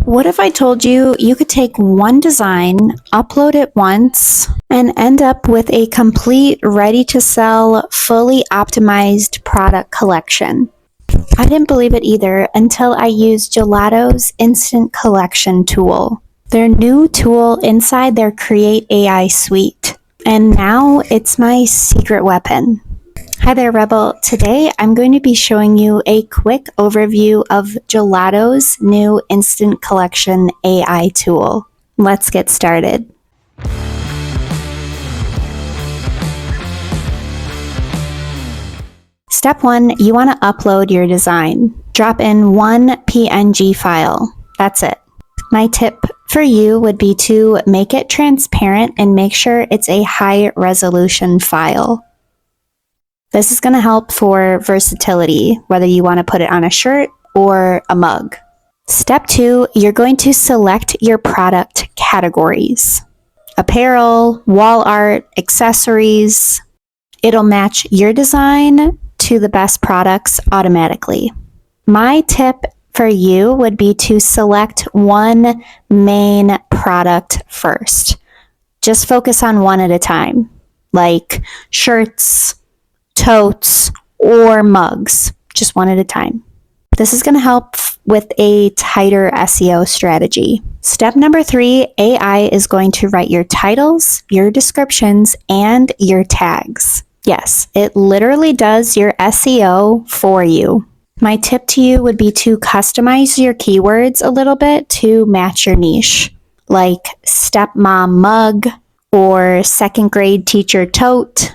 What if I told you you could take one design, upload it once, and end up with a complete, ready-to-sell, fully optimized product collection? I didn't believe it either until I used Gelato's Instant Collection tool, their new tool inside their CreateAI suite. And now it's my secret weapon. Hi there, Rebel. Today I'm going to be showing you a quick overview of Gelato's new Instant Collection AI tool. Let's get started. Step 1, you want to upload your design. Drop in one PNG file. That's it. My tip for you would be to make it transparent and make sure it's a high resolution file. This is going to help for versatility, whether you want to put it on a shirt or a mug. Step 2, you're going to select your product categories. Apparel, wall art, accessories. It'll match your design to the best products automatically. My tip for you would be to select one main product first. Just focus on one at a time, like shirts, totes, or mugs, just one at a time. This is going to help with a tighter SEO strategy. Step number 3, AI is going to write your titles, your descriptions, and your tags. Yes, it literally does your SEO for you. My tip to you would be to customize your keywords a little bit to match your niche, like stepmom mug or second grade teacher tote.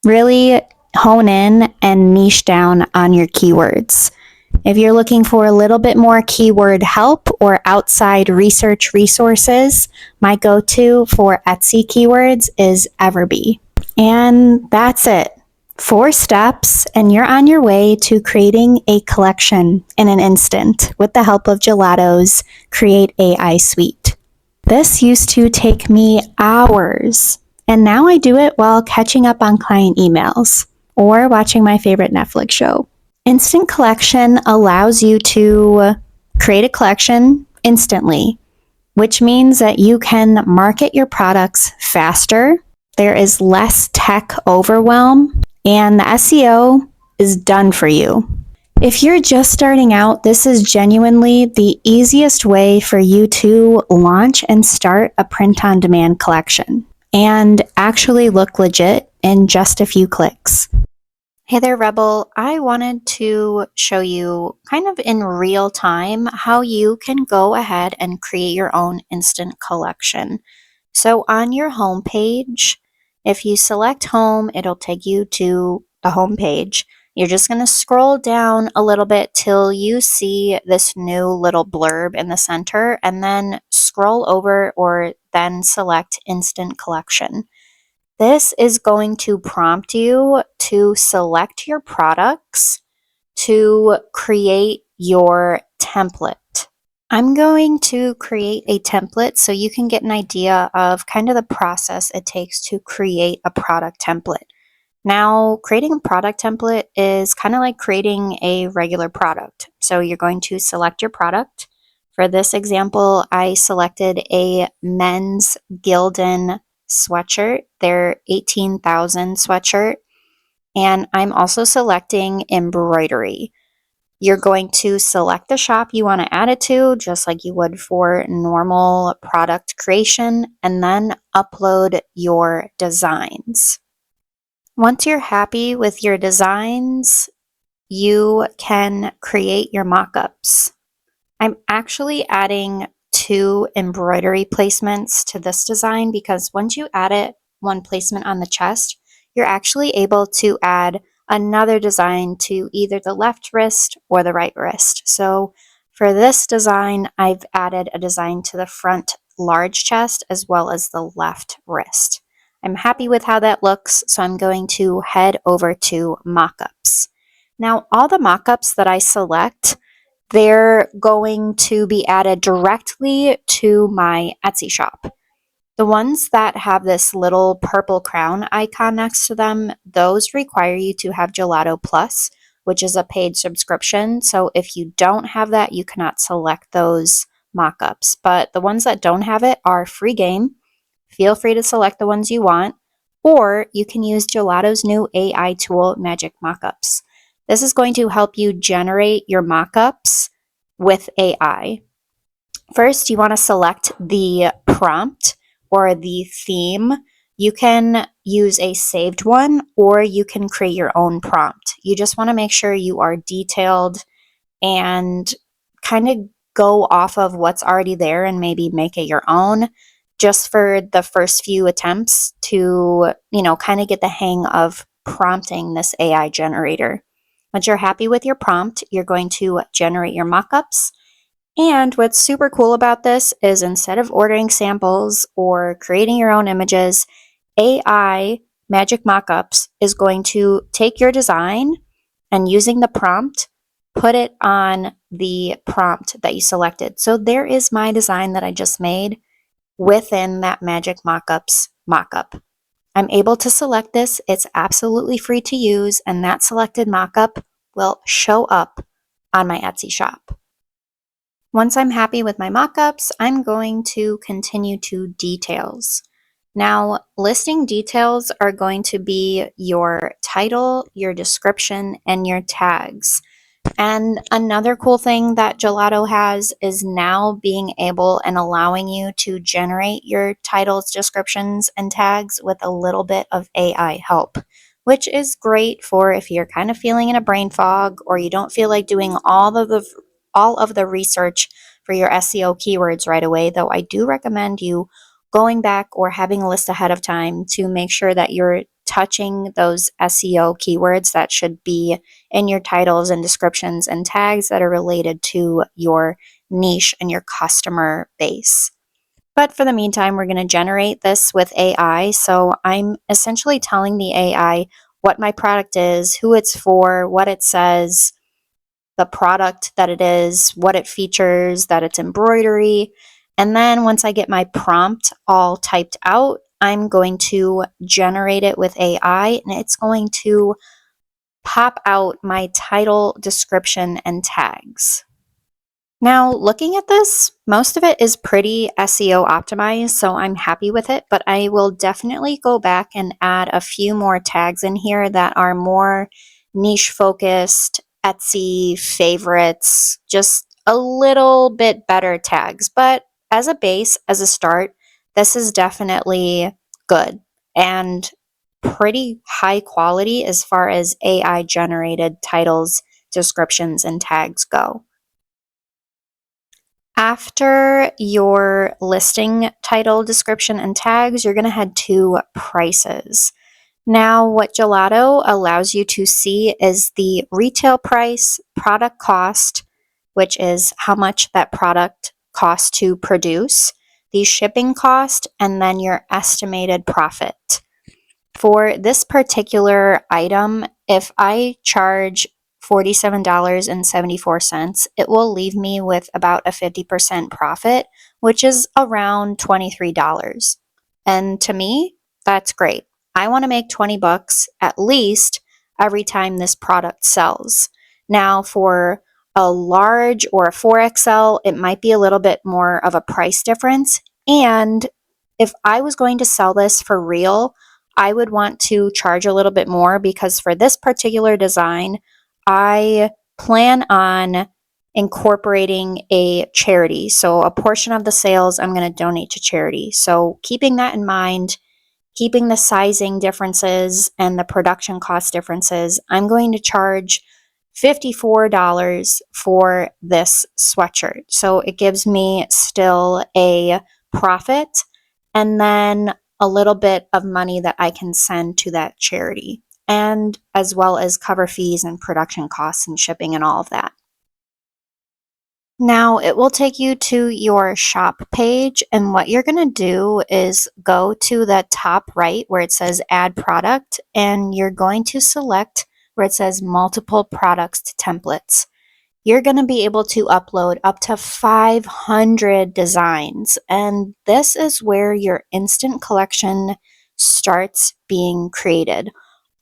Really hone in and niche down on your keywords. If you're looking for a little bit more keyword help or outside research resources, my go-to for Etsy keywords is Everbee. And that's it. 4 steps, and you're on your way to creating a collection in an instant with the help of Gelato's CreateAI suite. This used to take me hours. And now I do it while catching up on client emails or watching my favorite Netflix show. Instant Collection allows you to create a collection instantly, which means that you can market your products faster. There is less tech overwhelm, and the SEO is done for you. If you're just starting out, this is genuinely the easiest way for you to launch and start a print-on-demand collection and actually look legit in just a few clicks. Hey there, Rebel. I wanted to show you kind of in real time how you can go ahead and create your own instant collection. So on your home page, if you select home, it'll take you to the home page. You're just going to scroll down a little bit till you see this new little blurb in the center, and then scroll over or then select Instant Collection. This is going to prompt you to select your products to create your template. I'm going to create a template so you can get an idea of kind of the process it takes to create a product template. Now, creating a product template is kind of like creating a regular product. So you're going to select your product. For this example, I selected a men's Gildan sweatshirt, their 18,000 sweatshirt, and I'm also selecting embroidery. You're going to select the shop you want to add it to, just like you would for normal product creation, and then upload your designs. Once you're happy with your designs, you can create your mockups. I'm actually adding 2 embroidery placements to this design because once you add it, one placement on the chest, you're actually able to add another design to either the left wrist or the right wrist. So for this design, I've added a design to the front large chest as well as the left wrist. I'm happy with how that looks, so I'm going to head over to Mockups. Now, all the mockups that I select, they're going to be added directly to my Etsy shop. The ones that have this little purple crown icon next to them, those require you to have Gelato Plus, which is a paid subscription. So if you don't have that, you cannot select those mockups, but the ones that don't have it are free game. Feel free to select the ones you want, or you can use Gelato's new AI tool, Magic Mockups. This is going to help you generate your mockups with AI. First, you want to select the prompt or the theme. You can use a saved one or you can create your own prompt. You just want to make sure you are detailed and kind of go off of what's already there and maybe make it your own just for the first few attempts to, kind of get the hang of prompting this AI generator. Once you're happy with your prompt, you're going to generate your mockups. And what's super cool about this is instead of ordering samples or creating your own images, AI Magic Mockups is going to take your design and using the prompt, put it on the prompt that you selected. So there is my design that I just made within that Magic Mockups mockup. I'm able to select this. It's absolutely free to use, and that selected mockup will show up on my Etsy shop. Once I'm happy with my mockups, I'm going to continue to details. Now, listing details are going to be your title, your description, and your tags. And another cool thing that Gelato has is now being able and allowing you to generate your titles, descriptions, and tags with a little bit of AI help, which is great for if you're kind of feeling in a brain fog or you don't feel like doing all of the research for your SEO keywords right away, though I do recommend you going back or having a list ahead of time to make sure that you're touching those SEO keywords that should be in your titles and descriptions and tags that are related to your niche and your customer base. But for the meantime, we're going to generate this with AI. So I'm essentially telling the AI what my product is, who it's for, what it says, the product that it is, what it features, that it's embroidery. And then once I get my prompt all typed out, I'm going to generate it with AI and it's going to pop out my title, description, and tags. Now, looking at this, most of it is pretty SEO optimized, so I'm happy with it, but I will definitely go back and add a few more tags in here that are more niche focused, Etsy favorites, just a little bit better tags. But as a base, as a start, this is definitely good and pretty high quality as far as AI generated titles, descriptions, and tags go. After your listing title, description, and tags, you're going to head to prices. Now, what Gelato allows you to see is the retail price, product cost, which is how much that product costs to produce, the shipping cost, and then your estimated profit. For this particular item, if I charge $47.74, it will leave me with about a 50% profit, which is around $23. And to me, that's great. I want to make 20 bucks at least every time this product sells. Now, for a large or a 4XL, it might be a little bit more of a price difference. And if I was going to sell this for real, I would want to charge a little bit more because for this particular design, I plan on incorporating a charity. So a portion of the sales I'm going to donate to charity. So keeping that in mind, keeping the sizing differences and the production cost differences, I'm going to charge $54 for this sweatshirt. So it gives me still a profit and then a little bit of money that I can send to that charity, and as well as cover fees and production costs and shipping and all of that. Now it will take you to your shop page, and what you're going to do is go to the top right where it says add product, and you're going to select where it says multiple products to templates. You're going to be able to upload up to 500 designs, and this is where your instant collection starts being created.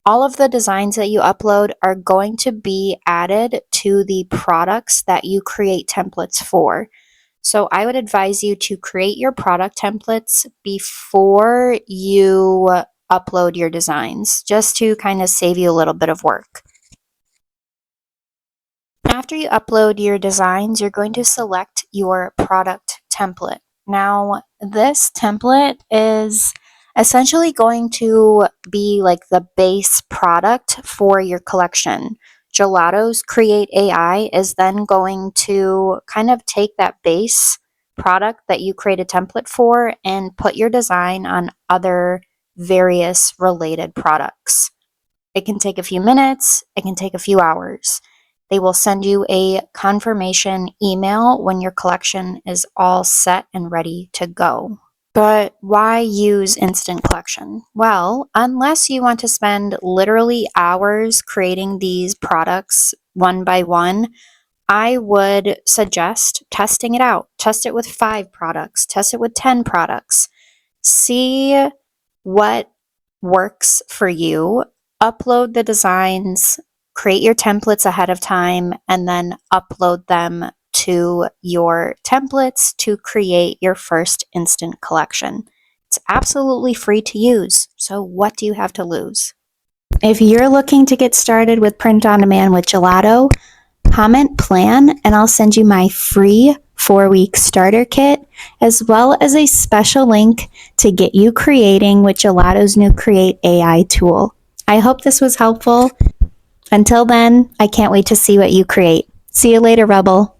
All of the designs that you upload are going to be added to the products that you create templates for. So I would advise you to create your product templates before you upload your designs, just to kind of save you a little bit of work. After you upload your designs, you're going to select your product template. Now, this template is essentially going to be like the base product for your collection. Gelato's CreateAI is then going to kind of take that base product that you create a template for and put your design on other various related products. It can take a few minutes, it can take a few hours. They will send you a confirmation email when your collection is all set and ready to go. But why use Instant Collection? Well, unless you want to spend literally hours creating these products one by one, I would suggest testing it out. Test it with 5 products, test it with 10 products. See what works for you. Upload the designs, create your templates ahead of time, and then upload them to your templates to create your first instant collection. It's absolutely free to use, so what do you have to lose? If you're looking to get started with print on demand with Gelato, comment plan and I'll send you my free 4-week starter kit, as well as a special link to get you creating with Gelato's new CreateAI tool. I hope this was helpful. Until then, I can't wait to see what you create. See you later, Rebel.